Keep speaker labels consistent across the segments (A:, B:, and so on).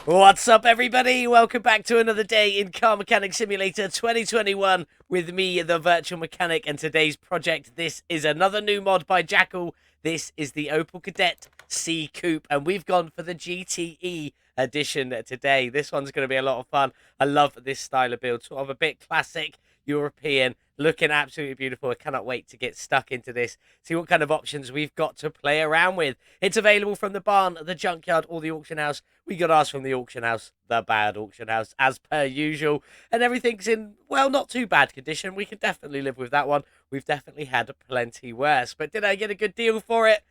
A: What's up, everybody? Welcome back to another day in Car Mechanic Simulator 2021 with me, the Virtual Mechanic, and today's project. This is another new mod by Jackyl. This is the Opel Kadett C Coupe, and we've gone for the GTE edition today. This one's going to be a lot of fun. I love this style of build, sort of a bit classic European, looking absolutely beautiful. I cannot wait to get stuck into this, see what kind of options we've got to play around with. It's available from the barn, the junkyard, or the auction house. We got ours from the auction house, the bad auction house, as per usual, and everything's in, well, not too bad condition. We can definitely live with that one. We've definitely had plenty worse, but did I get a good deal for it?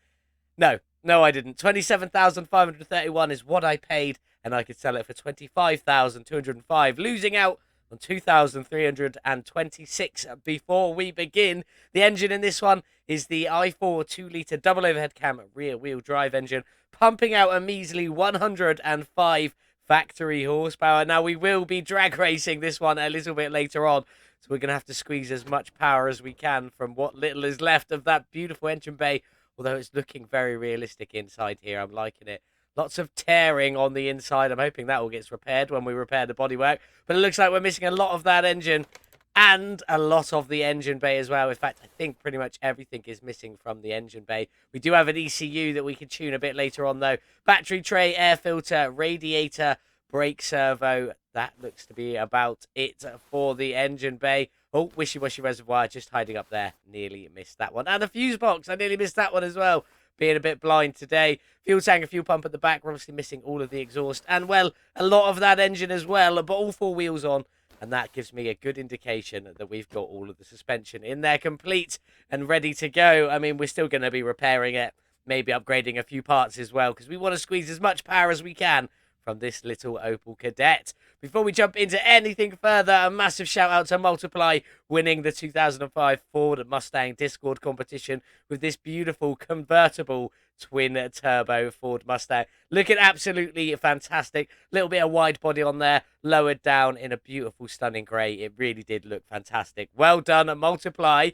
A: No, I didn't. 27,531 is what I paid, and I could sell it for 25,205, losing out on 2,326 before we begin. The engine in this one is the i4 2-litre double overhead cam rear wheel drive engine, pumping out a measly 105 factory horsepower. Now, we will be drag racing this one a little bit later on, so we're going to have to squeeze as much power as we can from what little is left of that beautiful engine bay, although it's looking very realistic inside here. I'm liking it. Lots of tearing on the inside. I'm hoping that all gets repaired when we repair the bodywork. But it looks like we're missing a lot of that engine and a lot of the engine bay as well. In fact, I think pretty much everything is missing from the engine bay. We do have an ECU that we can tune a bit later on, though. Battery tray, air filter, radiator, brake servo. That looks to be about it for the engine bay. Oh, wishy-washy reservoir just hiding up there. Nearly missed that one. And the fuse box. I nearly missed that one as well. Being a bit blind today. Fuel tank and fuel pump at the back. We're obviously missing all of the exhaust. And, well, a lot of that engine as well. But all four wheels on. And that gives me a good indication that we've got all of the suspension in there complete and ready to go. I mean, we're still going to be repairing it. Maybe upgrading a few parts as well. Because we want to squeeze as much power as we can from this little Opel Kadett. Before we jump into anything further, a massive shout out to Multiply winning the 2005 Ford Mustang Discord competition with this beautiful convertible twin turbo Ford Mustang. Looking absolutely fantastic. Little bit of wide body on there, lowered down in a beautiful stunning grey. It really did look fantastic. Well done, Multiply.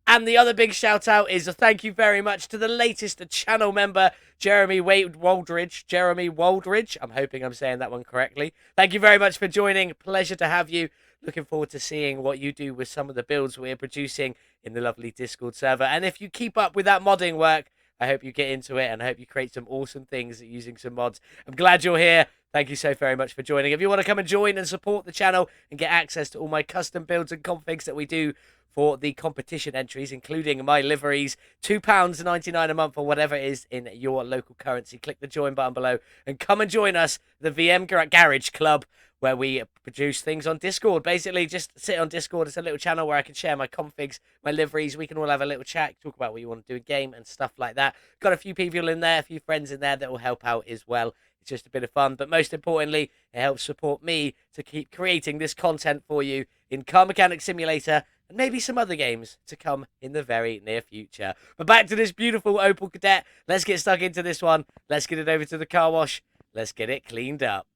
A: And the other big shout out is a thank you very much to the latest channel member, Jeremy Waldridge. Jeremy Waldridge. I'm hoping I'm saying that one correctly. Thank you very much for joining. Pleasure to have you. Looking forward to seeing what you do with some of the builds we're producing in the lovely Discord server. And if you keep up with that modding work, I hope you get into it and I hope you create some awesome things using some mods. I'm glad you're here. Thank you so very much for joining. If you want to come and join and support the channel and get access to all my custom builds and configs that we do for the competition entries, including my liveries, £2.99 a month or whatever it is in your local currency. Click the join button below and come and join us, the VM Garage Club, where we produce things on Discord. Basically, just sit on Discord. It's a little channel where I can share my configs, my liveries. We can all have a little chat, talk about what you want to do in game and stuff like that. Got a few people in there, a few friends in there that will help out as well. It's just a bit of fun, but most importantly, it helps support me to keep creating this content for you in Car Mechanic Simulator and maybe some other games to come in the very near future. But back to this beautiful Opel Kadett. Let's get stuck into this one. Let's get it over to the car wash. Let's get it cleaned up.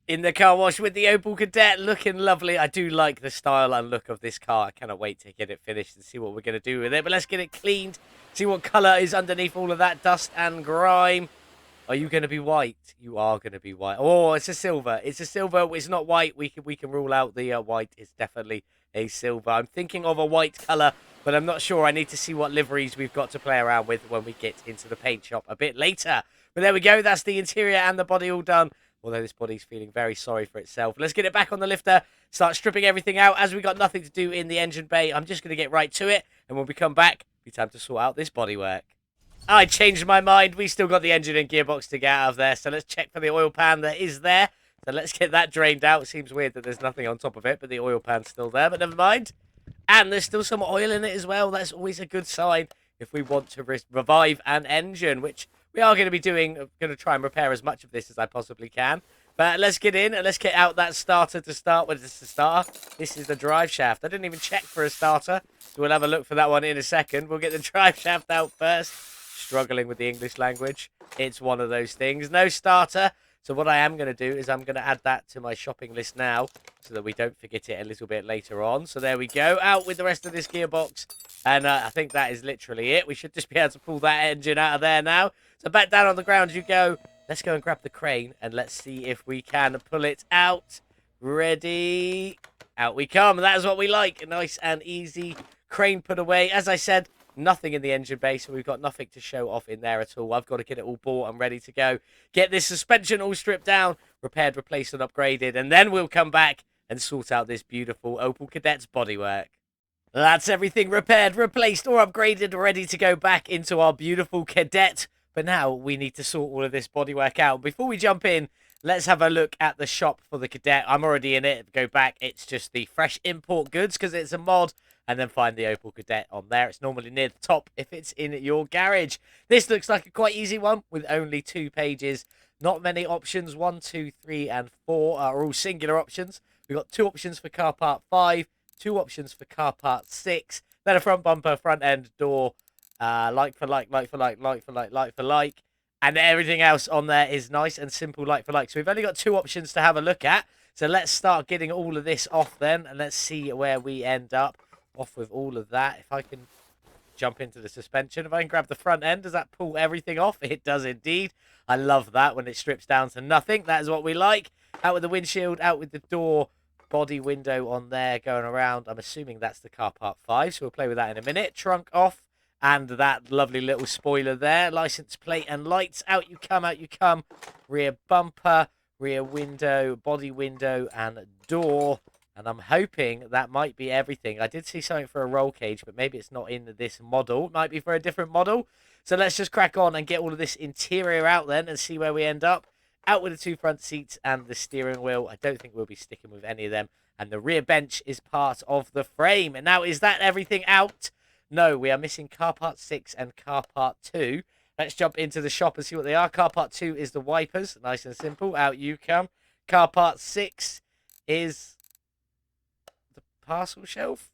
A: In the car wash with the Opel Kadett, looking lovely. I do like the style and look of this car. I cannot wait to get it finished and see what we're going to do with it. But let's get it cleaned, see what colour is underneath all of that dust and grime. Are you going to be white? You are going to be white. Oh, it's a silver. It's a silver. It's not white. We can rule out the white. It's definitely a silver. I'm thinking of a white colour, but I'm not sure. I need to see what liveries we've got to play around with when we get into the paint shop a bit later. But there we go. That's the interior and the body all done. Although this body's feeling very sorry for itself. Let's get it back on the lifter. Start stripping everything out. As we got nothing to do in the engine bay, I'm just going to get right to it. And when we come back, it'll be time to sort out this bodywork. I changed my mind. We still got the engine and gearbox to get out of there. So let's check for the oil pan that is there. So let's get that drained out. It seems weird that there's nothing on top of it, but the oil pan's still there. But never mind. And there's still some oil in it as well. That's always a good sign if we want to revive an engine, which we are going to be doing. I'm going to try and repair as much of this as I possibly can. But let's get in and let's get out that starter to start with. This is the starter. This is the drive shaft. I didn't even check for a starter. So we'll have a look for that one in a second. We'll get the drive shaft out first. Struggling with the English language. It's one of those things. No starter. So what I am going to do is I'm going to add that to my shopping list now so that we don't forget it a little bit later on. So there we go. Out with the rest of this gearbox. And I think that is literally it. We should just be able to pull that engine out of there now. So back down on the ground you go. Let's go and grab the crane and let's see if we can pull it out. Ready? Out we come. That is what we like. Nice and easy. Crane put away. As I said, nothing in the engine bay, so we've got nothing to show off in there at all. I've got to get it all bought and ready to go. Get this suspension all stripped down, repaired, replaced, and upgraded, and then we'll come back and sort out this beautiful Opel Kadett's bodywork. That's everything repaired, replaced, or upgraded, ready to go back into our beautiful Kadett. But now we need to sort all of this bodywork out. Before we jump in, let's have a look at the shop for the Kadett. I'm already in it. Go back. It's just the fresh import goods because it's a mod. And then find the Opel Kadett on there. It's normally near the top if it's in your garage. This looks like a quite easy one with only 2 pages. Not many options. 1, 2, 3, and 4 are all singular options. We've got 2 options for car part 5, 2 options for car part 6. Then a front bumper, front end, door, like for like, like for like, like for like, like for like. And everything else on there is nice and simple, like for like. So we've only got 2 options to have a look at. So let's start getting all of this off then. And let's see where we end up. Off with all of that. If I can jump into the suspension, if I can grab the front end, does that pull everything off? It does indeed. I love that when it strips down to nothing. That is what we like. Out with the windshield, out with the door, body window on there going around. I'm assuming that's the car part 5, so we'll play with that in a minute. Trunk off, and that lovely little spoiler there. License plate and lights. Out you come, out you come. Rear bumper, rear window, body window, and door. And I'm hoping that might be everything. I did see something for a roll cage, but maybe it's not in this model. It might be for a different model. So let's just crack on and get all of this interior out then and see where we end up. Out with the 2 front seats and the steering wheel. I don't think we'll be sticking with any of them. And the rear bench is part of the frame. And now, is that everything out? No, we are missing car part 6 and car part 2. Let's jump into the shop and see what they are. Car part 2 is the wipers. Nice and simple. Out you come. Car part 6 is parcel shelf.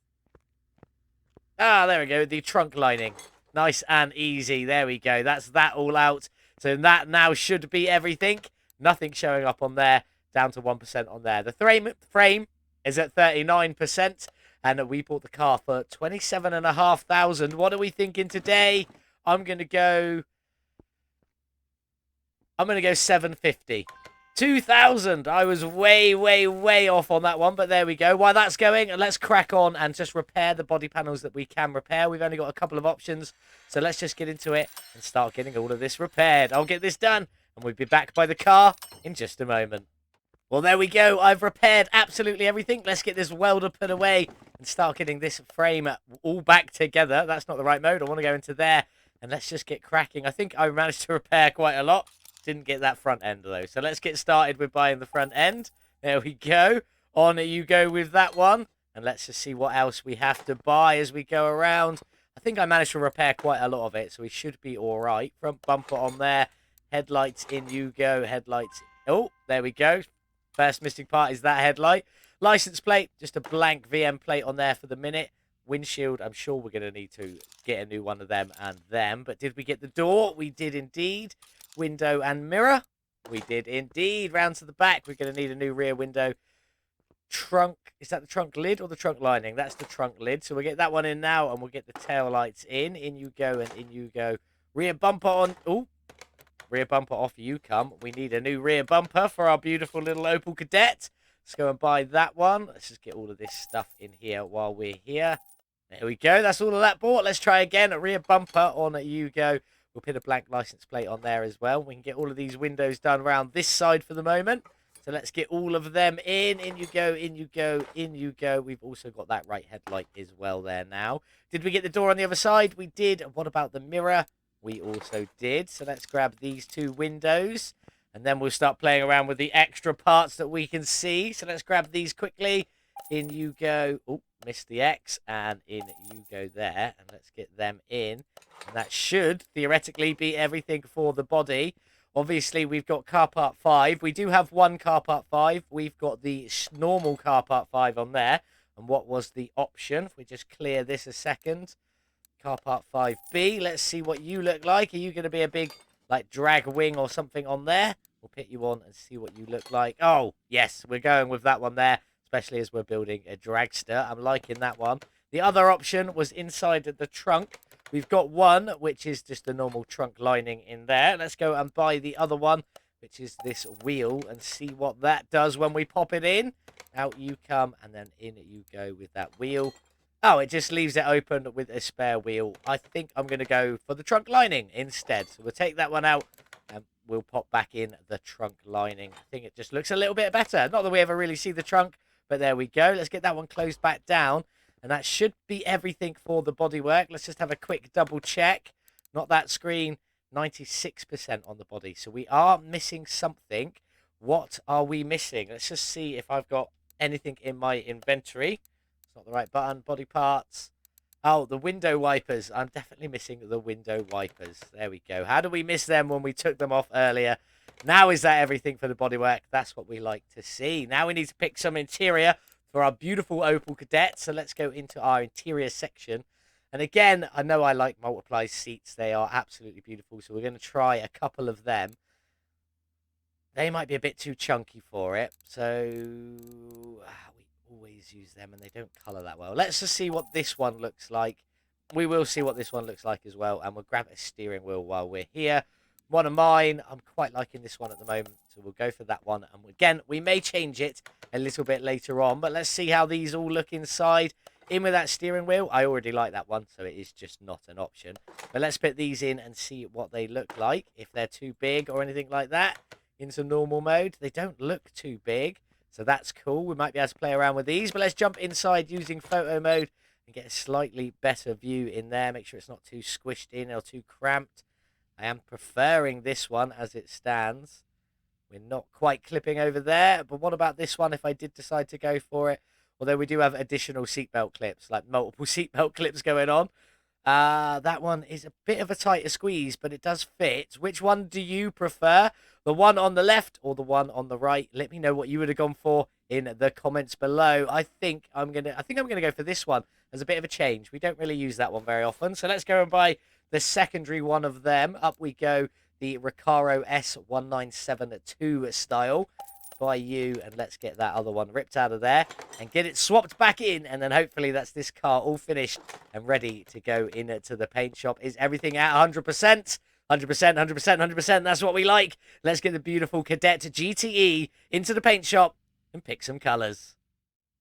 A: There we go. The trunk lining. Nice and easy. There we go. That's that all out. So that now should be everything. Nothing showing up on there. Down to 1% on there. The frame is at 39%. And we bought the car for 27,500. What are we thinking today? I'm going to go 750. 2,000. I was way, way, way off on that one, but there we go. While that's going, let's crack on and just repair the body panels that we can repair. We've only got a couple of options, so let's just get into it and start getting all of this repaired. I'll get this done, and we'll be back by the car in just a moment. Well, there we go. I've repaired absolutely everything. Let's get this welder put away and start getting this frame all back together. That's not the right mode. I want to go into there, and let's just get cracking. I think I managed to repair quite a lot. Didn't get that front end, though. So let's get started with buying the front end. There we go. On you go with that one. And let's just see what else we have to buy as we go around. I think I managed to repair quite a lot of it, so we should be all right. Front bumper on there. Headlights in you go. Headlights. Oh, there we go. First missing part is that headlight. License plate. Just a blank VM plate on there for the minute. Windshield. I'm sure we're going to need to get a new one of them and them. But did we get the door? We did indeed. Window and mirror. We did indeed. Round to the back. We're going to need a new rear window. Trunk. Is that the trunk lid or the trunk lining? That's the trunk lid. So we'll get that one in now, and we'll get the tail lights in. In you go, and in you go. Rear bumper on. Oh, rear bumper off you come. We need a new rear bumper for our beautiful little Opel Kadett. Let's go and buy that one. Let's just get all of this stuff in here while we're here. There we go. That's all of that bought. Let's try again. A rear bumper on you go. We'll put a blank license plate on there as well. We can get all of these windows done around this side for the moment. So let's get all of them in. In you go, in you go, in you go. We've also got that right headlight as well there now. Did we get the door on the other side? We did. What about the mirror? We also did. So let's grab these 2 windows. And then we'll start playing around with the extra parts that we can see. So let's grab these quickly. In you go. Oh, missed the X. And in you go there. And let's get them in. And that should theoretically be everything for the body. Obviously, we've got car part 5. We do have one car part 5. We've got the normal car part 5 on there. And what was the option? If we just clear this a second. Car part 5B. Let's see what you look like. Are you going to be a big, like, drag wing or something on there? We'll put you on and see what you look like. Oh, yes, we're going with that one there. Especially as we're building a dragster. I'm liking that one. The other option was inside the trunk. We've got one, which is just the normal trunk lining in there. Let's go and buy the other one. which is this wheel, and see what that does when we pop it in. Out you come, and then in you go with that wheel. Oh, it just leaves it open with a spare wheel. I think I'm going to go for the trunk lining instead. So we'll take that one out, and we'll pop back in the trunk lining. I think it just looks a little bit better. Not that we ever really see the trunk, but there we go. Let's get that one closed back down. And that should be everything for the bodywork. Let's just have a quick double check. Not that screen. 96% on the body. So we are missing something. What are we missing? Let's just see if I've got anything in my inventory. It's not the right button. Body parts. Oh, the window wipers. I'm definitely missing the window wipers. There we go. How do we miss them when we took them off earlier? Now is that everything for the bodywork? That's what we like to see. Now we need to pick some interior for our beautiful Opel Kadett. So let's go into our interior section. And again, I know I like multiply seats. They are absolutely beautiful. So we're going to try a couple of them. They might be a bit too chunky for it. So we always use them and they don't colour that well. Let's just see what this one looks like. We will see what this one looks like as well. And we'll grab a steering wheel while we're here. One of mine. I'm quite liking this one at the moment. So we'll go for that one. And again, we may change it a little bit later on. But let's see how these all look inside. In with that steering wheel. I already like that one, so it is just not an option. But let's put these in and see what they look like. If they're too big or anything like that. Into normal mode. They don't look too big, so that's cool. We might be able to play around with these. But let's jump inside using photo mode and get a slightly better view in there. Make sure it's not too squished in or too cramped. I am preferring this one as it stands. We're not quite clipping over there. But what about this one if I did decide to go for it? Although we do have additional seatbelt clips, like multiple seatbelt clips going on. That one is a bit of a tighter squeeze, but it does fit. Which one do you prefer? The one on the left or the one on the right? Let me know what you would have gone for in the comments below. I think I'm gonna go for this one as a bit of a change. We don't really use that one very often. So let's go and buy the secondary one of them. Up we go, the Recaro S1972 style. By you, and let's get that other one ripped out of there and get it swapped back in, and then hopefully that's this car all finished and ready to go into the paint shop. Is everything at 100%? 100%, 100%, 100%. That's what we like. Let's get the beautiful Kadett GTE into the paint shop and pick some colours.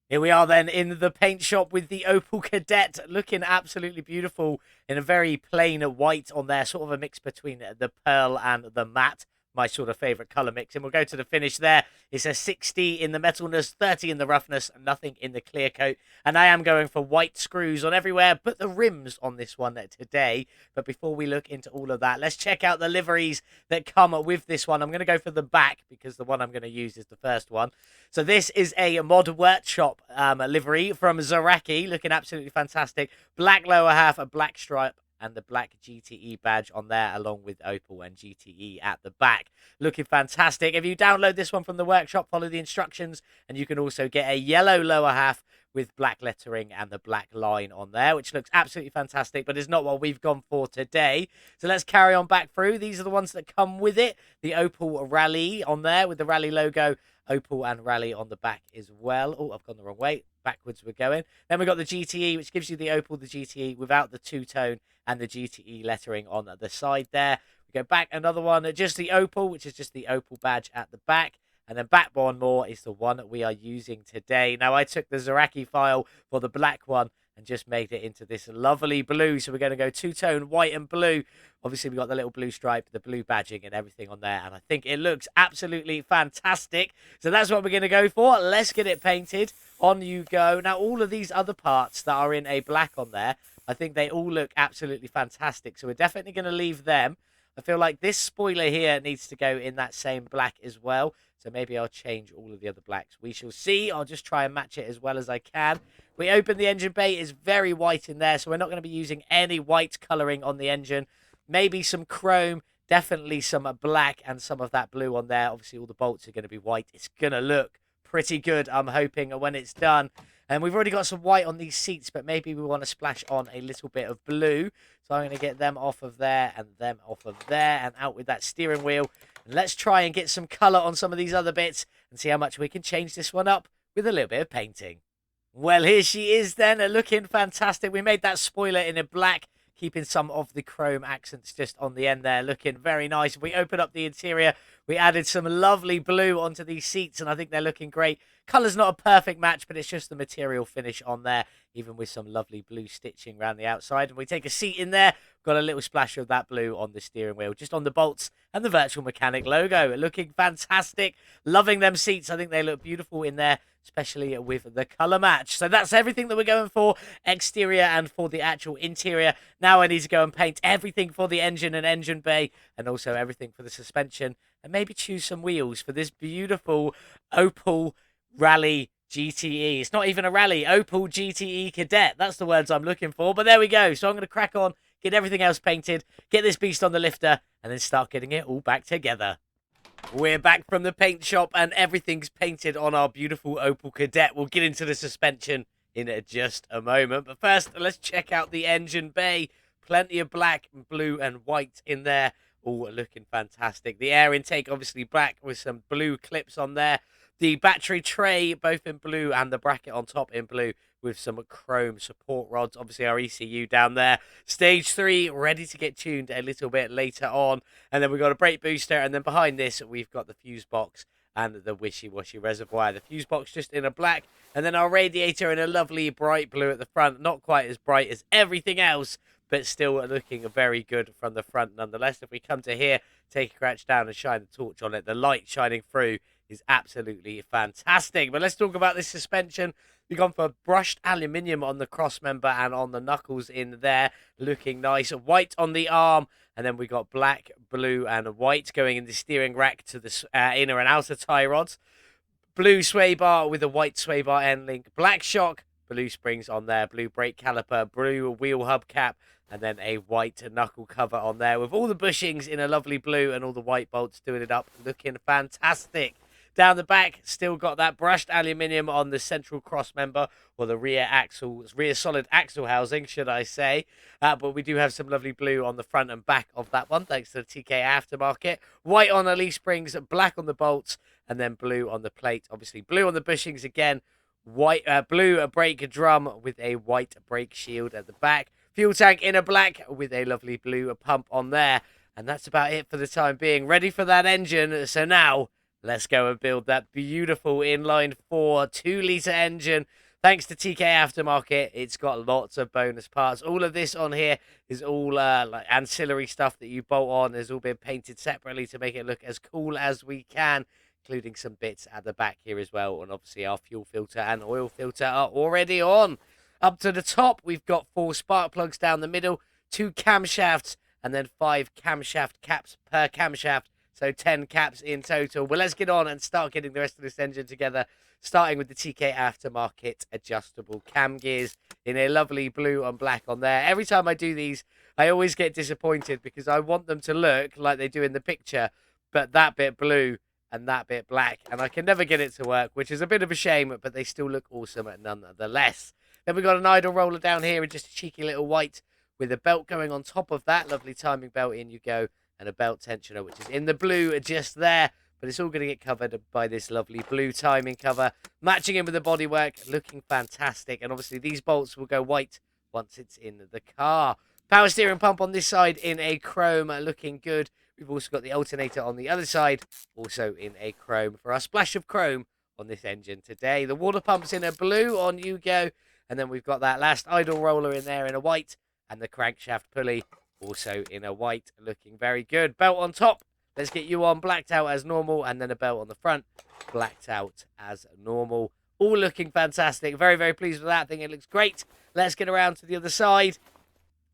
A: Here we are then in the paint shop with the Opel Kadett, looking absolutely beautiful in a very plain white on there, sort of a mix between the pearl and the matte. My sort of favourite colour mix. And we'll go to the finish there. It's a 60 in the metalness, 30 in the roughness, nothing in the clear coat. And I am going for white screws on everywhere but the rims on this one today. But before we look into all of that, let's check out the liveries that come with this one. I'm going to go for the back because the one I'm going to use is the first one. So this is a Mod Workshop livery from Zaraki, looking absolutely fantastic. Black lower half, a black stripe, and the black GTE badge on there, along with Opel and GTE at the back. Looking fantastic. If you download this one from the workshop, follow the instructions, and you can also get a yellow lower half with black lettering and the black line on there, which looks absolutely fantastic, but is not what we've gone for today. So let's carry on back through. These are the ones that come with it. The Opel Rally on there with the Rally logo, Opel and Rally on the back as well. Oh, I've gone the wrong way. Backwards we're going. Then we've got the GTE, which gives you the Opel, the GTE, without the two-tone and the GTE lettering on the side there. We go back another one, just the Opel, which is just the Opel badge at the back. And then back one more is the one that we are using today. Now, I took the Zaraki file for the black one and just made it into this lovely blue. So we're going to go two-tone white and blue. Obviously, we've got the little blue stripe, the blue badging and everything on there. And I think it looks absolutely fantastic. So that's what we're going to go for. Let's get it painted. On you go. Now, all of these other parts that are in a black on there, I think they all look absolutely fantastic. So we're definitely going to leave them. I feel like this spoiler here needs to go in that same black as well. So maybe I'll change all of the other blacks. We shall see. I'll just try and match it as well as I can. We open the engine bay. It's very white in there. So we're not going to be using any white colouring on the engine. Maybe some chrome. Definitely some black and some of that blue on there. Obviously, all the bolts are going to be white. It's going to look pretty good, I'm hoping, when it's done. And we've already got some white on these seats, but maybe we want to splash on a little bit of blue. So I'm going to get them off of there and them off of there and out with that steering wheel. And let's try and get some colour on some of these other bits and see how much we can change this one up with a little bit of painting. Well, here she is then, looking fantastic. We made that spoiler in a black. keeping some of the chrome accents just on the end there, looking very nice. We open up the interior, we added some lovely blue onto these seats, and I think they're looking great. Colour's not a perfect match, but it's just the material finish on there, even with some lovely blue stitching around the outside. And we take a seat in there, got a little splash of that blue on the steering wheel, just on the bolts and the Virtual Mechanic logo. Looking fantastic. Loving them seats. I think they look beautiful in there, especially with the colour match. So that's everything that we're going for, exterior and for the actual interior. Now I need to go and paint everything for the engine and engine bay, and also everything for the suspension, and maybe choose some wheels for this beautiful Opel Rally GTE. It's not even a rally. Opel GTE Kadett. That's the words I'm looking for. But there we go. So I'm going to crack on, get everything else painted, get this beast on the lifter, and then start getting it all back together. We're back from the paint shop, and everything's painted on our beautiful Opel Kadett. We'll get into the suspension in just a moment. But first, let's check out the engine bay. Plenty of black, blue, and white in there. All looking fantastic. The air intake, obviously black with some blue clips on there. The battery tray, both in blue, and the bracket on top in blue with some chrome support rods. Obviously, our ECU down there. Stage 3, ready to get tuned a little bit later on. And then we've got a brake booster. And then behind this, we've got the fuse box and the wishy-washy reservoir. The fuse box just in a black. And then our radiator in a lovely bright blue at the front. Not quite as bright as everything else, but still looking very good from the front nonetheless. If we come to here, take a crouch down and shine the torch on it, the light shining through is absolutely fantastic. But let's talk about this suspension. We've gone for brushed aluminium on the cross member and on the knuckles in there, looking nice. White on the arm, and then we got black, blue, and white going in the steering rack to the inner and outer tie rods. Blue sway bar with a white sway bar end link, black shock, blue springs on there, blue brake caliper, blue wheel hubcap, and then a white knuckle cover on there with all the bushings in a lovely blue and all the white bolts doing it up, looking fantastic. Down the back, still got that brushed aluminium on the central cross member, or the rear solid axle housing, should I say. But we do have some lovely blue on the front and back of that one, thanks to the TKAftermarket. White on the leaf springs, black on the bolts, and then blue on the plate. Obviously, blue on the bushings again. White, blue brake drum with a white brake shield at the back. Fuel tank in a black with a lovely blue pump on there. And that's about it for the time being. Ready for that engine. So now, let's go and build that beautiful inline 4 2-litre engine. Thanks to TKAftermarket, it's got lots of bonus parts. All of this on here is all like ancillary stuff that you bolt on. Has all been painted separately to make it look as cool as we can, including some bits at the back here as well. And obviously our fuel filter and oil filter are already on. Up to the top, we've got 4 spark plugs down the middle, 2 camshafts, and then 5 camshaft caps per camshaft. So 10 caps in total. Well, let's get on and start getting the rest of this engine together, starting with the TKAftermarket adjustable cam gears in a lovely blue and black on there. Every time I do these, I always get disappointed because I want them to look like they do in the picture, but that bit blue and that bit black, and I can never get it to work, which is a bit of a shame, but they still look awesome nonetheless. Then we've got an idle roller down here and just a cheeky little white with a belt going on top of that. Lovely timing belt, in you go, and a belt tensioner, which is in the blue just there. But it's all going to get covered by this lovely blue timing cover, matching in with the bodywork, looking fantastic. And obviously these bolts will go white once it's in the car. Power steering pump on this side in a chrome, looking good. We've also got the alternator on the other side, also in a chrome, for our splash of chrome on this engine today. The water pump's in a blue, on you go. And then we've got that last idle roller in there in a white, and the crankshaft pulley also in a white, looking very good. Belt on top, let's get you on blacked out as normal, and then a belt on the front, blacked out as normal. All looking fantastic. Very, very pleased with that. I think it looks great. Let's get around to the other side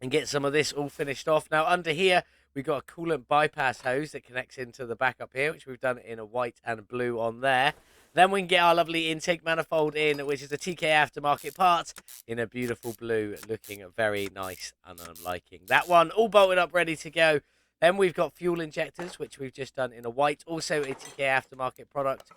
A: and get some of this all finished off. Now, under here, we've got a coolant bypass hose that connects into the back up here, which we've done in a white and blue on there. Then we can get our lovely intake manifold in, which is a TKAftermarket part, in a beautiful blue, looking very nice, and I'm liking that one. All bolted up, ready to go. Then we've got fuel injectors, which we've just done in a white, also a TKAftermarket product.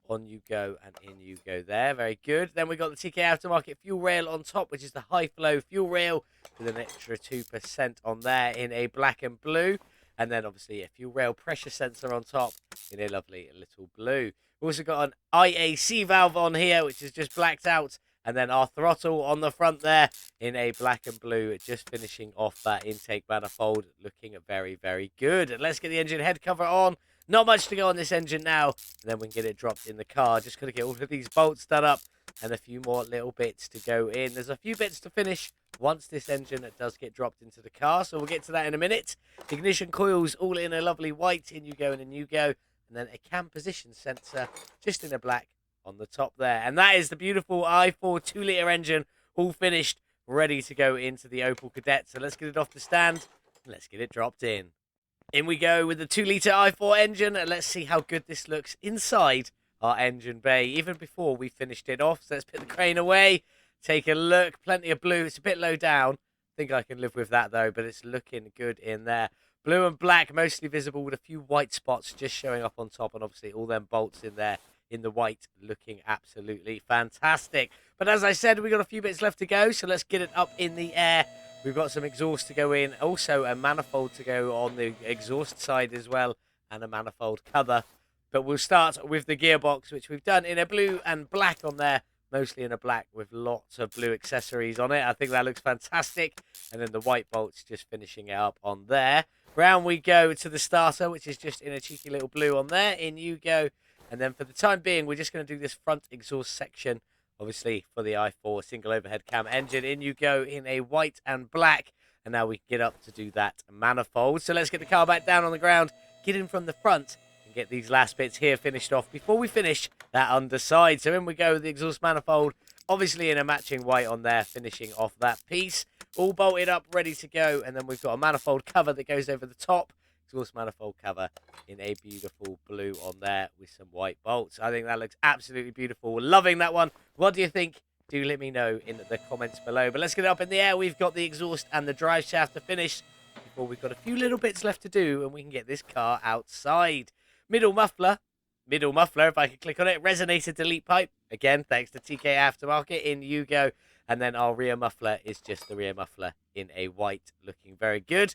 A: On you go and in you go there. Very good. Then we've got the TKAftermarket fuel rail on top, which is the high flow fuel rail with an extra 2% on there in a black and blue. And then obviously a fuel rail pressure sensor on top in a lovely little blue. We've also got an IAC valve on here, which is just blacked out, And then our throttle on the front there in a black and blue, just finishing off that intake manifold, looking very, very good. Let's get the engine head cover on. Not much to go on this engine now, and then we can get it dropped in the car. Just got to get all of these bolts done up and a few more little bits to go in. There's a few bits to finish once this engine does get dropped into the car, so we'll get to that in a minute. Ignition coils all in a lovely white, in you go and in you go, and then a cam position sensor just in a black on the top there. And that is the beautiful i4 2-litre engine, all finished, ready to go into the Opel Kadett. So let's get it off the stand and let's get it dropped in. In we go with the 2-litre i4 engine, and let's see how good this looks inside our engine bay, even before we finished it off. So let's put the crane away, take a look. Plenty of blue. It's a bit low down. I think I can live with that though, but it's looking good in there. Blue and black, mostly visible, with a few white spots just showing up on top, and obviously all them bolts in there in the white, looking absolutely fantastic. But as I said, we've got a few bits left to go, so let's get it up in the air. We've got some exhaust to go in, also a manifold to go on the exhaust side as well, and a manifold cover. But we'll start with the gearbox, which we've done in a blue and black on there, mostly in a black with lots of blue accessories on it. I think that looks fantastic. And then the white bolts just finishing it up on there. Round we go to the starter, which is just in a cheeky little blue on there. In you go. And then for the time being, we're just going to do this front exhaust section, obviously, for the i4 single overhead cam engine. In you go in a white and black. And now we can get up to do that manifold. So let's get the car back down on the ground, get in from the front, and get these last bits here finished off before we finish that underside. So in we go with the exhaust manifold, obviously in a matching white on there, finishing off that piece. All bolted up, ready to go. And then we've got a manifold cover that goes over the top. Exhaust manifold cover in a beautiful blue on there with some white bolts. I think that looks absolutely beautiful. Loving that one. What do you think? Do let me know in the comments below. But let's get it up in the air. We've got the exhaust and the drive shaft to finish before we've got a few little bits left to do, and we can get this car outside. Middle muffler, if I can click on it. Resonator delete pipe. Again, thanks to TKAftermarket. In you go. And then our rear muffler is just the rear muffler in a white, looking very good.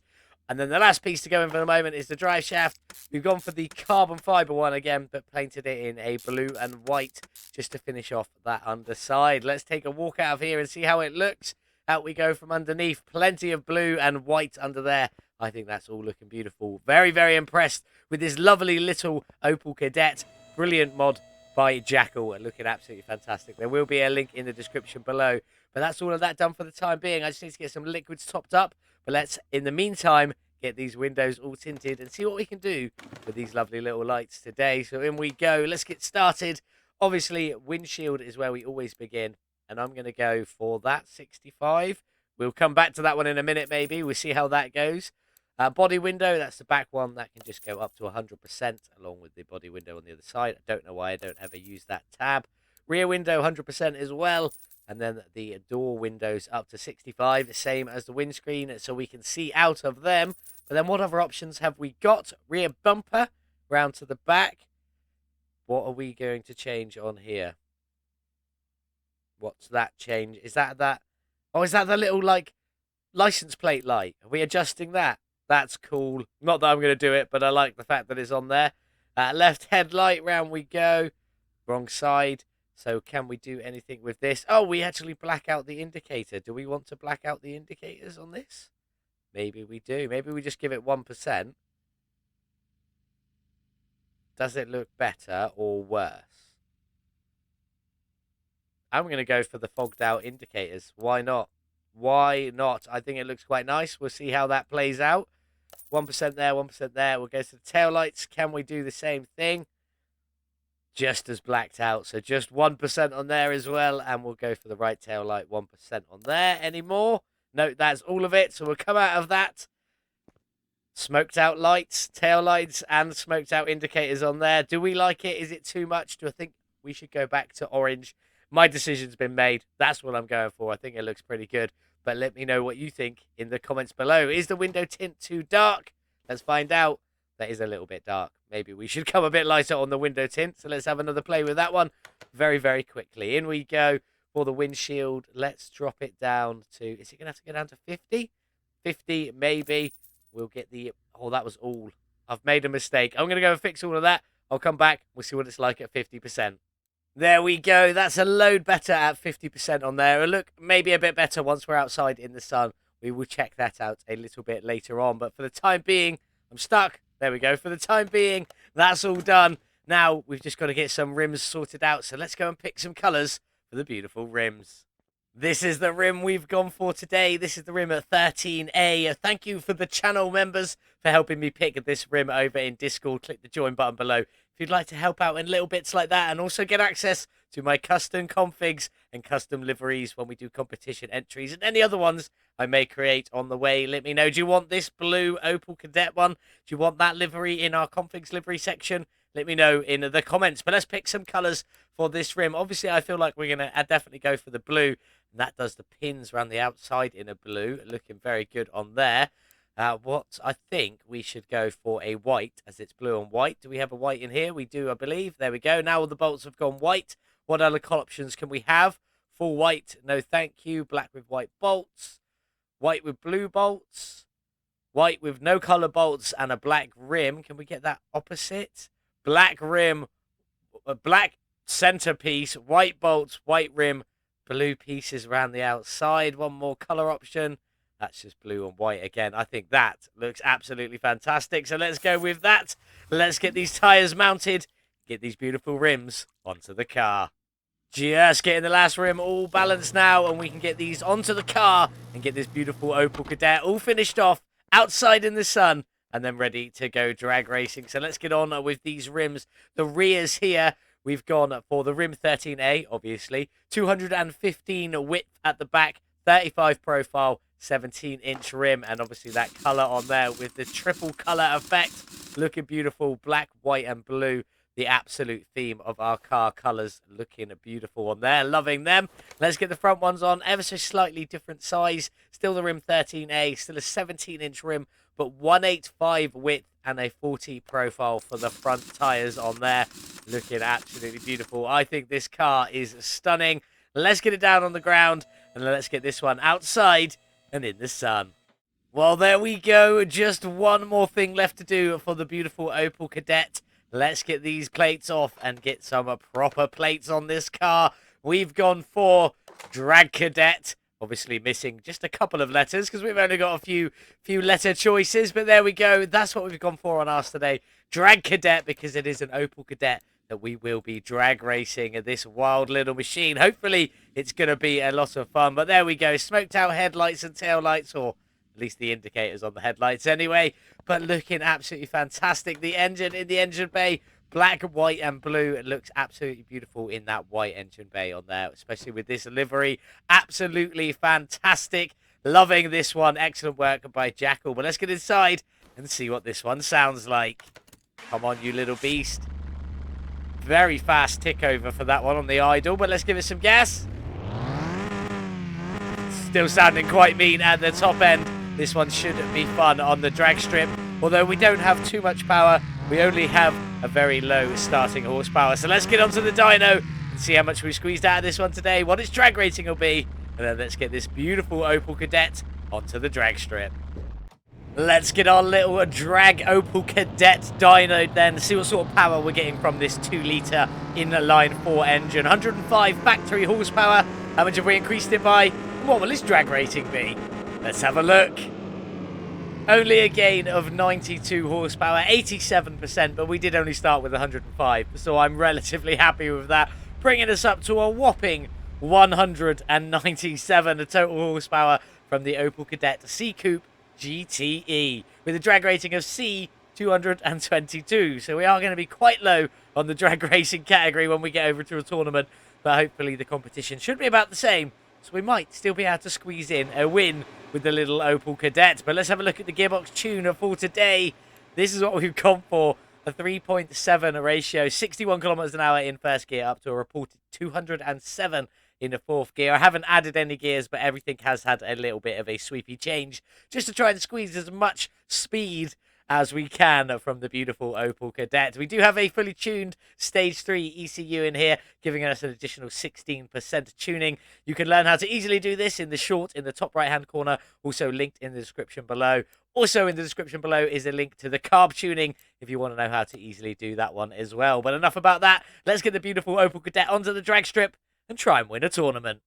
A: And then the last piece to go in for the moment is the drive shaft. We've gone for the carbon fibre one again, but painted it in a blue and white just to finish off that underside. Let's take a walk out of here and see how it looks. Out we go from underneath. Plenty of blue and white under there. I think that's all looking beautiful. Very, very impressed with this lovely little Opel Kadett. Brilliant mod by Jackyl. Looking absolutely fantastic. There will be a link in the description below. But that's all of that done for the time being. I just need to get some liquids topped up. But let's, in the meantime, get these windows all tinted and see what we can do with these lovely little lights today. So in we go. Let's get started. Obviously, windshield is where we always begin. And I'm going to go for that 65. We'll come back to that one in a minute, maybe. We'll see how that goes. Body window, that's the back one. That can just go up to 100% along with the body window on the other side. I don't know why I don't ever use that tab. Rear window, 100% as well. And then the door windows up to 65, same as the windscreen, so we can see out of them. But then what other options have we got? Rear bumper, round to the back. What are we going to change on here? What's that change? Is that that? Oh, is that the little, like, license plate light? Are we adjusting that? That's cool. Not that I'm going to do it, but I like the fact that it's on there. Left headlight, round we go. Wrong side. So can we do anything with this? Oh, we actually black out the indicator. Do we want to black out the indicators on this? Maybe we do. Maybe we just give it 1%. Does it look better or worse? I'm going to go for the fogged out indicators. Why not? Why not? I think it looks quite nice. We'll see how that plays out. 1% there, 1% there. We'll go to the taillights. Can we do the same thing? Just as blacked out, so just 1% on there as well, and we'll go for the right tail light, 1% on there. Any more? No, that's all of it, so we'll come out of that. Smoked out lights, tail lights, and smoked out indicators on there. Do we like it? Is it too much? Do I think we should go back to orange? My decision's been made. That's what I'm going for. I think it looks pretty good, but let me know what you think in the comments below. Is the window tint too dark? Let's find out. That is a little bit dark. Maybe we should come a bit lighter on the window tint. So let's have another play with that one very, very quickly. In we go for the windshield. Let's drop it down to, is it going to have to go down to 50? 50, maybe. We'll get the, oh, that was all. I've made a mistake. I'm going to go and fix all of that. I'll come back. We'll see what it's like at 50%. There we go. That's a load better at 50% on there. It'll look maybe a bit better once we're outside in the sun. We will check that out a little bit later on. But for the time being, I'm stuck. There we go. For the time being, that's all done. Now we've just got to get some rims sorted out. So let's go and pick some colours for the beautiful rims. This is the rim we've gone for today. This is the rim at 13A. Thank you for the channel members for helping me pick this rim over in Discord. Click the join button below if you'd like to help out in little bits like that, and also get access to my custom configs and custom liveries when we do competition entries and any other ones I may create on the way. Let me know. Do you want this blue Opel Kadett one? Do you want that livery in our configs livery section? Let me know in the comments. But let's pick some colours for this rim. Obviously, I feel like we're going to definitely go for the blue. And that does the pins around the outside in a blue. Looking very good on there. What I think we should go for a white, as it's blue and white. Do we have a white in here? We do, I believe. There we go. Now all the bolts have gone white. What other color options can we have? Full white, no thank you. Black with white bolts. White with blue bolts. White with no color bolts and a black rim. Can we get that opposite? Black rim, a black centerpiece, white bolts, white rim, blue pieces around the outside. One more color option. That's just blue and white again. I think that looks absolutely fantastic. So let's go with that. Let's get these tires mounted. Get these beautiful rims onto the car. Just getting the last rim all balanced now, and we can get these onto the car and get this beautiful Opel Kadett all finished off outside in the sun and then ready to go drag racing. So let's get on with these rims. The rears here, we've gone for the rim 13A, obviously. 215 width at the back, 35 profile, 17-inch rim, and obviously that colour on there with the triple colour effect. Looking beautiful, black, white and blue. The absolute theme of our car colours, looking beautiful on there. Loving them. Let's get the front ones on. Ever so slightly different size. Still the rim 13A. Still a 17-inch rim, but 185 width and a 40 profile for the front tyres on there. Looking absolutely beautiful. I think this car is stunning. Let's get it down on the ground and let's get this one outside and in the sun. Well, there we go. Just one more thing left to do for the beautiful Opel Kadett. Let's get these plates off and get some proper plates on this car. We've gone for Drag Kadett. Obviously missing just a couple of letters because we've only got a few letter choices. But there we go. That's what we've gone for on ours today. Drag Kadett, because it is an Opel Kadett that we will be drag racing this wild little machine. Hopefully it's going to be a lot of fun. But there we go. Smoked out headlights and tail lights, or at least the indicators on the headlights anyway. But looking absolutely fantastic. The engine in the engine bay, black, white and blue. It looks absolutely beautiful in that white engine bay on there, especially with this livery. Absolutely fantastic. Loving this one. Excellent work by Jackyl. But let's get inside and see what this one sounds like. Come on, you little beast. Very fast tick over for that one on the idle, but let's give it some gas. Still sounding quite mean at the top end. This one should be fun on the drag strip. Although we don't have too much power, we only have a very low starting horsepower. So let's get onto the dyno and see how much we squeezed out of this one today, what its drag rating will be, and then let's get this beautiful Opel Kadett onto the drag strip. Let's get our little drag Opel Kadett dyno then, see what sort of power we're getting from this 2-litre inline 4 engine. 105 factory horsepower. How much have we increased it by? What will its drag rating be? Let's have a look. Only a gain of 92 horsepower, 87%, but we did only start with 105, so I'm relatively happy with that. Bringing us up to a whopping 197 total horsepower from the Opel Kadett C Coupe GTE, with a drag rating of C222. So we are going to be quite low on the drag racing category when we get over to a tournament, but hopefully the competition should be about the same. So we might still be able to squeeze in a win with the little Opel Kadett. But let's have a look at the gearbox tune for today. This is what we've gone for. A 3.7 ratio, 61 kilometers an hour in first gear, up to a reported 207 in the fourth gear. I haven't added any gears, but everything has had a little bit of a sweepy change, just to try and squeeze as much speed as we can from the beautiful Opel Kadett. We do have a fully tuned Stage 3 ECU in here, giving us an additional 16% tuning. You can learn how to easily do this in the short in the top right-hand corner, also linked in the description below. Also in the description below is a link to the carb tuning if you want to know how to easily do that one as well. But enough about that. Let's get the beautiful Opel Kadett onto the drag strip and try and win a tournament.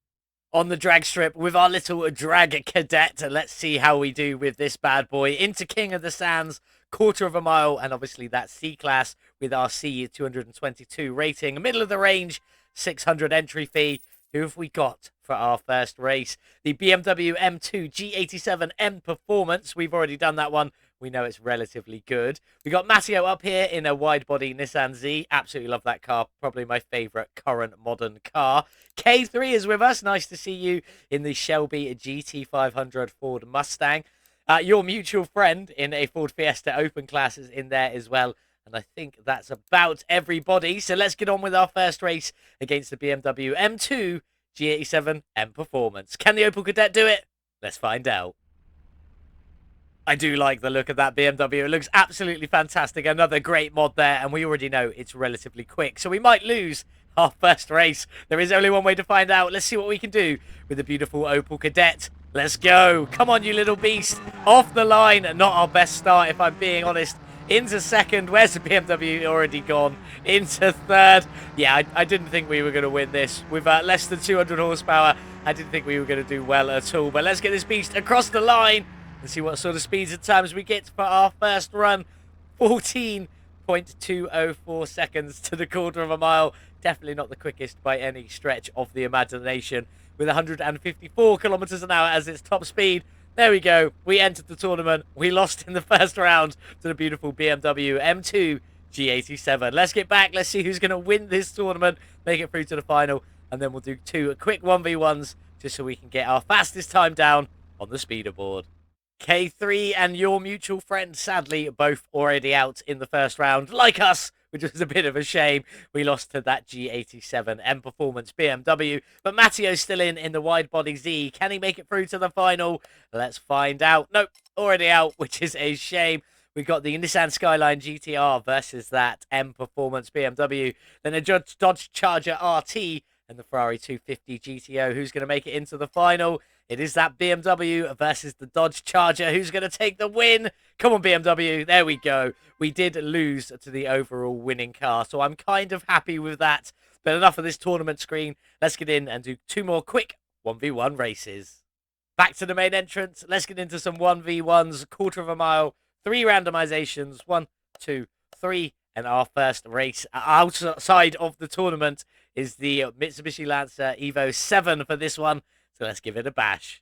A: On the drag strip with our little drag cadet. And let's see how we do with this bad boy. Into King of the Sands, quarter of a mile, and obviously that C-Class with our C222 rating. Middle of the range, 600 entry fee. Who have we got for our first race? The BMW M2 G87 M Performance. We've already done that one. We know it's relatively good. We got Matteo up here in a wide-body Nissan Z. Absolutely love that car. Probably my favourite current modern car. K3 is with us. Nice to see you in the Shelby GT500 Ford Mustang. Your mutual friend in a Ford Fiesta Open class is in there as well. And I think that's about everybody. So let's get on with our first race against the BMW M2 G87 M Performance. Can the Opel Kadett do it? Let's find out. I do like the look of that BMW. It looks absolutely fantastic. Another great mod there. And we already know it's relatively quick. So we might lose our first race. There is only one way to find out. Let's see what we can do with the beautiful Opel Kadett. Let's go. Come on, you little beast. Off the line. Not our best start, if I'm being honest. Into second. Where's the BMW already gone? Into third. Yeah, I didn't think we were going to win this. With less than 200 horsepower, I didn't think we were going to do well at all. But let's get this beast across the line and see what sort of speeds and times we get for our first run. 14.204 seconds to the quarter of a mile. Definitely not the quickest by any stretch of the imagination. With 154 kilometers an hour as its top speed. There we go. We entered the tournament. We lost in the first round to the beautiful BMW M2 G87. Let's get back. Let's see who's going to win this tournament, make it through to the final, and then we'll do two quick 1v1s just so we can get our fastest time down on the speederboard. K3 and your mutual friend, sadly, both already out in the first round, like us, which was a bit of a shame. We lost to that G87 M Performance BMW. But Matteo's still in the wide-body Z. Can he make it through to the final? Let's find out. Nope, already out, which is a shame. We've got the Nissan Skyline GTR versus that M Performance BMW. Then a Dodge Charger RT and the Ferrari 250 GTO. Who's going to make it into the final? It is that BMW versus the Dodge Charger. Who's going to take the win? Come on, BMW. There we go. We did lose to the overall winning car, so I'm kind of happy with that. But enough of this tournament screen. Let's get in and do two more quick 1v1 races. Back to the main entrance. Let's get into some 1v1s. Quarter of a mile. 3 randomizations. 1, 2, 3. And our first race outside of the tournament is the Mitsubishi Lancer Evo 7 for this one. So let's give it a bash.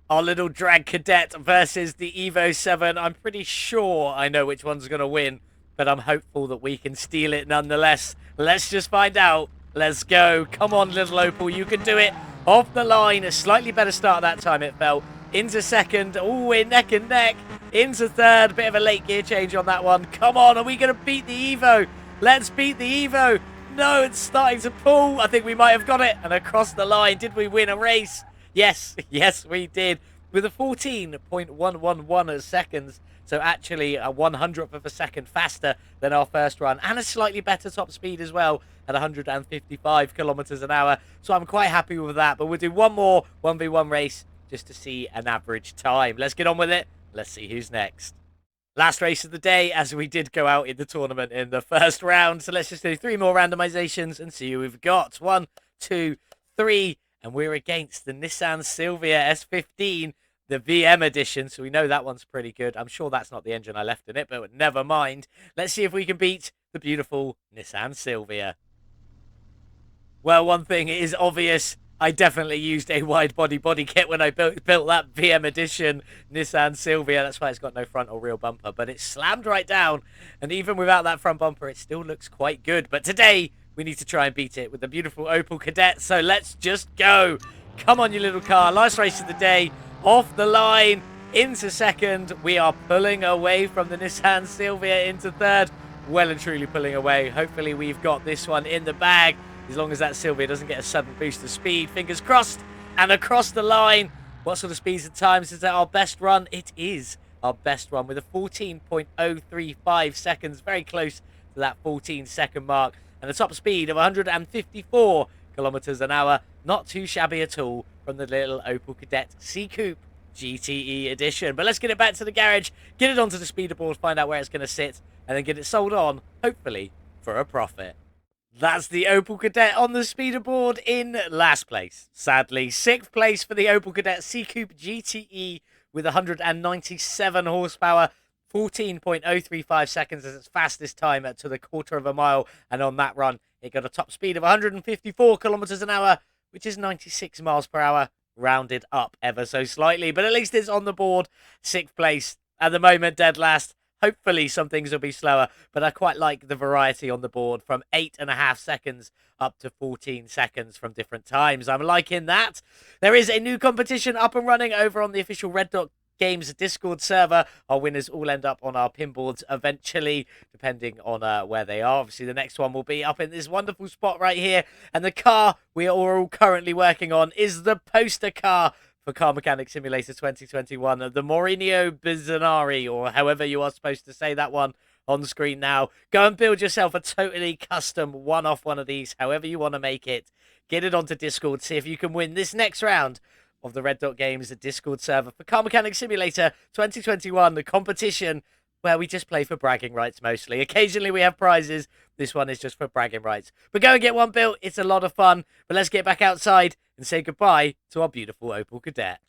A: Our little drag cadet versus the Evo 7. I'm pretty sure I know which one's going to win, but I'm hopeful that we can steal it nonetheless. Let's just find out. Let's go. Come on, little Opel. You can do it. Off the line. A slightly better start that time, it felt. Into second. Oh, we're neck and neck. Into third. Bit of a late gear change on that one. Come on. Are we going to beat the Evo? Let's beat the Evo. No, it's starting to pull. I think we might have got it. And across the line, did we win a race? Yes, yes, we did. With a 14.111 seconds. So actually a 100th of a second faster than our first run. And a slightly better top speed as well at 155 kilometers an hour. So I'm quite happy with that. But we'll do one more 1v1 race just to see an average time. Let's get on with it. Let's see who's next. Last race of the day, as we did go out in the tournament in the first round. So let's just do 3 more randomizations and see who we've got. 1, 2, 3. And we're against the Nissan Silvia S15, the VM edition. So we know that one's pretty good. I'm sure that's not the engine I left in it, but never mind. Let's see if we can beat the beautiful Nissan Silvia. Well, one thing is obvious. I definitely used a wide-body body kit when I built that VM edition Nissan Silvia. That's why it's got no front or rear bumper, but it's slammed right down. And even without that front bumper, it still looks quite good. But today, we need to try and beat it with the beautiful Opel Kadett. So let's just go. Come on, you little car. Last race of the day. Off the line. Into second. We are pulling away from the Nissan Silvia into third. Well and truly pulling away. Hopefully, we've got this one in the bag. As long as that Silvia doesn't get a sudden boost of speed. Fingers crossed. And across the line. What sort of speeds and times is that our best run? It is our best run with a 14.035 seconds. Very close to that 14-second mark. And a top speed of 154 kilometers an hour. Not too shabby at all from the little Opel Kadett C Coupe GTE edition. But let's get it back to the garage, get it onto the speederboard, find out where it's going to sit, and then get it sold on, hopefully, for a profit. That's the Opel Kadett on the speederboard in last place. Sadly, 6th place for the Opel Kadett C-Coupe GTE with 197 horsepower. 14.035 seconds as its fastest time to the quarter of a mile. And on that run, it got a top speed of 154 kilometers an hour, which is 96 miles per hour, rounded up ever so slightly. But at least it's on the board. 6th place at the moment, dead last. Hopefully some things will be slower, but I quite like the variety on the board from 8.5 seconds up to 14 seconds from different times. I'm liking that. There is a new competition up and running over on the official Red Dot Games Discord server. Our winners all end up on our pinboards eventually, depending on where they are. Obviously, the next one will be up in this wonderful spot right here. And the car we are all currently working on is the poster car for Car Mechanic Simulator 2021, the Mourinho Bizzanari, or however you are supposed to say that one on screen now. Go and build yourself a totally custom one-off one of these, however you want to make it. Get it onto Discord, see if you can win this next round of the Red Dot Games Discord server for Car Mechanic Simulator 2021, the competition where we just play for bragging rights mostly. Occasionally we have prizes. This one is just for bragging rights. But go and get one built. It's a lot of fun. But let's get back outside and say goodbye to our beautiful Opel Kadett.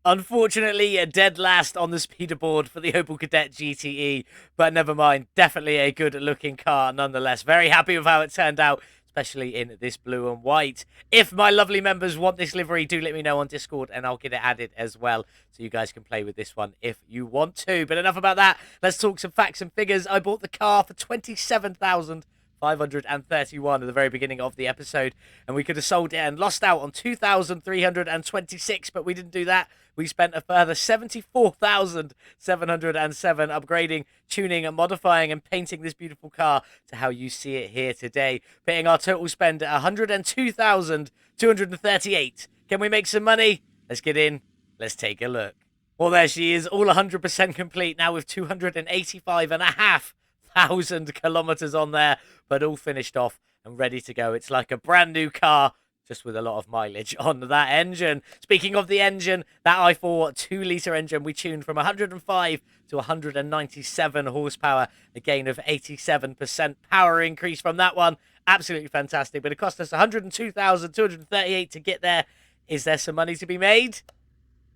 A: Unfortunately, a dead last on the speederboard for the Opel Kadett GTE. But never mind. Definitely a good-looking car nonetheless. Very happy with how it turned out, especially in this blue and white. If my lovely members want this livery, do let me know on Discord and I'll get it added as well, so you guys can play with this one if you want to. But enough about that. Let's talk some facts and figures. I bought the car for $27,531 at the very beginning of the episode, and we could have sold it and lost out on $2,326, but we didn't do that. We spent a further $74,707 upgrading, tuning, and modifying and painting this beautiful car to how you see it here today, putting our total spend at $102,238. Can we make some money? Let's get in. Let's take a look. Well, there she is, all 100% complete now with 285,500 kilometers on there, but all finished off and ready to go. It's like a brand new car, just with a lot of mileage on that engine. Speaking of the engine, that i4 2-litre engine we tuned from 105 to 197 horsepower, a gain of 87% power increase from that one. Absolutely fantastic, but it cost us 102,238 to get there. Is there some money to be made?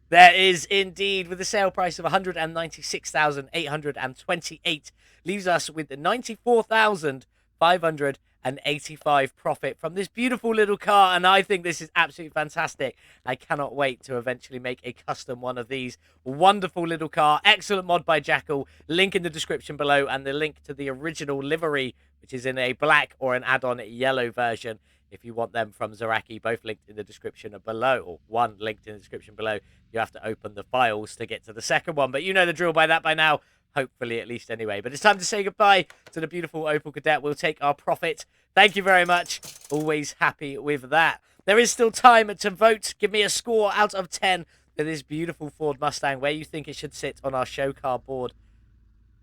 A: There is indeed, with a sale price of 196,828, leaves us with 94,585 profit from this beautiful little car, and I think this is absolutely fantastic. I cannot wait to eventually make a custom one of these. Wonderful little car, excellent mod by Jackyl, link in the description below, and the link to the original livery, which is in a black or an add-on yellow version, if you want them from Zaraki, both linked in the description below, or one linked in the description below. You have to open the files to get to the second one, but you know the drill by now. Hopefully, at least anyway. But it's time to say goodbye to the beautiful Opel Kadett. We'll take our profit. Thank you very much. Always happy with that. There is still time to vote. Give me a score out of 10 for this beautiful Ford Mustang, where you think it should sit on our show car board.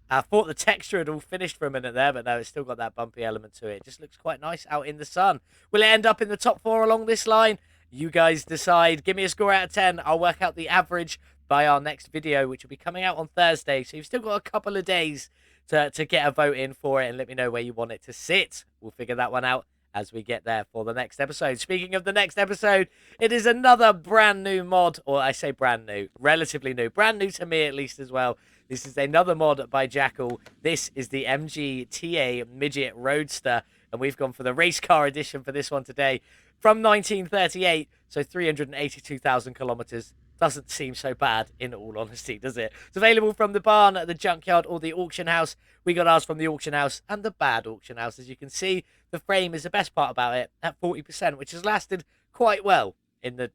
A: I thought the texture had all finished for a minute there, but no, it's still got that bumpy element to it. It just looks quite nice out in the sun. Will it end up in the top 4 along this line? You guys decide. Give me a score out of 10. I'll work out the average by our next video, which will be coming out on Thursday. So you've still got a couple of days to get a vote in for it, and let me know where you want it to sit. We'll figure that one out as we get there for the next episode. Speaking of the next episode, it is another brand new mod, or I say brand new, relatively new, brand new to me at least as well. This is another mod by Jackyl. This is the MGTA Midget Roadster, and we've gone for the race car edition for this one today. From 1938, so 382,000 kilometers. Doesn't seem so bad, in all honesty, does it? It's available from the barn, the junkyard, or the auction house. We got ours from the auction house and the bad auction house. As you can see, the frame is the best part about it at 40%, which has lasted quite well in the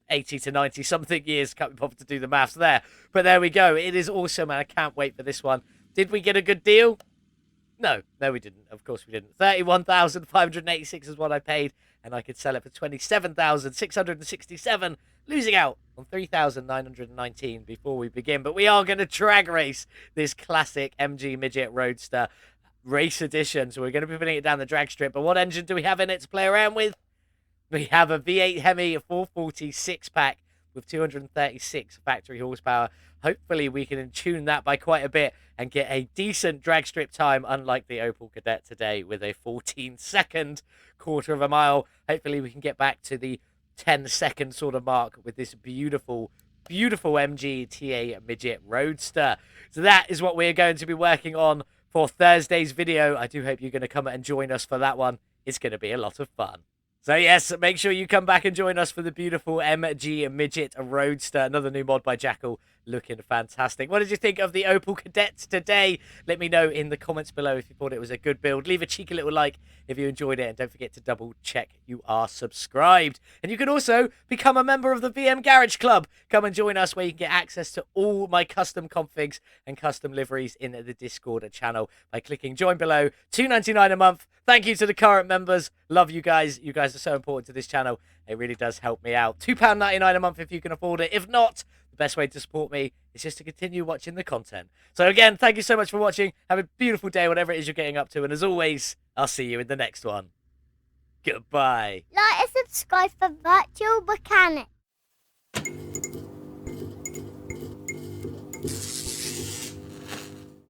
A: 80 to 90 something years. Can't be bothered to do the maths there, but there we go. It is awesome, and I can't wait for this one. Did we get a good deal? No, we didn't. Of course we didn't. 31,586 is what I paid, and I could sell it for 27,667, losing out on 3,919 before we begin. But we are going to drag race this classic MG Midget Roadster race edition, so we're going to be putting it down the drag strip. But what engine do we have in it to play around with? We have a V8 Hemi 440 6-pack with 236 factory horsepower. Hopefully we can tune that by quite a bit and get a decent drag strip time, unlike the Opel Kadett today with a 14-second quarter of a mile. Hopefully we can get back to the 10-second sort of mark with this beautiful MG TA Midget Roadster. So that is what we're going to be working on for Thursday's video. I do hope you're going to come and join us for that one. It's going to be a lot of fun. So yes, make sure you come back and join us for the beautiful MG Midget Roadster, another new mod by Jackyl, looking fantastic. What did you think of the Opel Kadett today? Let me know in the comments below if you thought it was a good build. Leave a cheeky little like if you enjoyed it, and don't forget to double check you are subscribed. And you can also become a member of the VM Garage Club. Come and join us where you can get access to all my custom configs and custom liveries in the Discord channel by clicking join below. $2.99 a month. Thank you to the current members. Love you guys. You guys are so important to this channel. It really does help me out. £2.99 a month if you can afford it. If not, the best way to support me is just to continue watching the content. So again, thank you so much for watching. Have a beautiful day, whatever it is you're getting up to. And as always, I'll see you in the next one. Goodbye.
B: Like and subscribe for Virtual Mechanic.